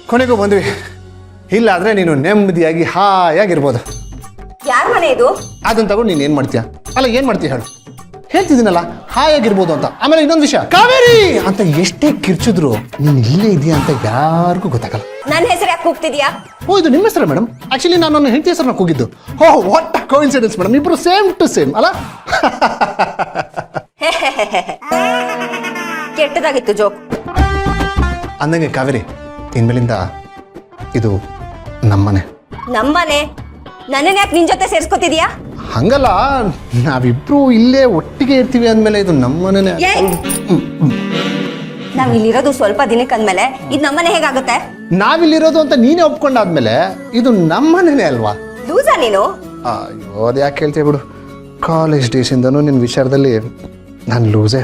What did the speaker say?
ಕೊನೆಗೂ ಬಂದ್ವಿ. ಇಲ್ಲಾದ್ರೆ ನೀನು ನೆಮ್ಮದಿಯಾಗಿ ಹಾಯಾಗಿರ್ಬೋದು. ಯಾರ ಮನೆ ಇದು? ಅದನ್ನ ತಗೊಂಡು ನೀನು ಏನು ಮಾಡ್ತೀಯ? ಅಲ್ಲ ಏನು ಮಾಡ್ತೀಯ ಹೇಳು? ಹೇಳ್ತಿದ್ದೀನಲ್ಲ ಹಾಯಾಗಿರ್ಬೋದು ಅಂತ. ಆಮೇಲೆ ಇನ್ನೊಂದು ವಿಷಯ, ಕಾವೇರಿ ಅಂತ ಎಷ್ಟೇ ಕಿರ್ಚಿದ್ರು ನೀನು ಇಲ್ಲೇ ಇದೆಯಾ ಅಂತ ಯಾರಿಗೂ ಗೊತ್ತಾಗಲ್ಲ. ನನ್ನ ಹೆಸರು ಯಾಕೆ ಕೂಗ್ತಿದ್ಯಾ? ಓ, ಇದು ನಿಮ್ಮ ಹೆಸರು ಮೇಡಮ್? ಆಕ್ಚುಲಿ ನಾನು ನನ್ನ ಹೆಂಡತಿ ಹೆಸರನ್ನ ಕೂಗಿದ್ದು. ಓ, ವಾಟ್ ಅ ಕೋಇನ್ಸಿಡೆನ್ಸ್ ಮೇಡಮ್, ಇಬ್ರು ಸೇಮ್ ಟು ಸೇಮ್ ಅಲ್ಲ? ಕೆಟ್ಟದಾಗಿತ್ತು ಜೋಕ್. ಅಂದಂಗೆ ಕಾವೇರಿ, ಇನ್ಮೇಲಿಂದ ಇದು ನಮ್ಮನೆ. ನಮ್ಮನೆ? ನನ್ನ ಯಾಕೆ ನಿನ್ ಜೊತೆ ಸೇರ್ಸ್ಕೊತಿದ್ಯಾ? ಹಂಗಲ್ಲ, ನಾವಿಬ್ರು ಇಲ್ಲೇ ಒಟ್ಟಿಗೆ ಇರ್ತೀವಿ ಅಂದಮೇಲೆ ಇದು ನಮ್ಮನೆ. ನಾವ್ ಇಲ್ಲಿರೋದು ಸ್ವಲ್ಪ ದಿನಕ್ಕೆ ಅಂದ್ಮೇಲೆ ಇದು ನಮ್ಮನೆ ಹೇಗಾಗುತ್ತೆ? ನಾವಿಲ್ಲಿರೋದು ಅಂತ ನೀನೇ ಒಪ್ಕೊಂಡಾದ್ಮೇಲೆ ಇದು ನಮ್ಮನೆ ಅಲ್ವಾ? ಲೂಸಾ ನೀನು? ಅಯ್ಯೋ, ಅದು ಯಾಕೆ ಹೇಳ್ತೀಯ ಬಿಡು. ಕಾಲೇಜ್ ಡೇಸಿಂದನೂ ನಿನ್ನ ವಿಚಾರದಲ್ಲಿ ನಾನು ಲೂಸೇ.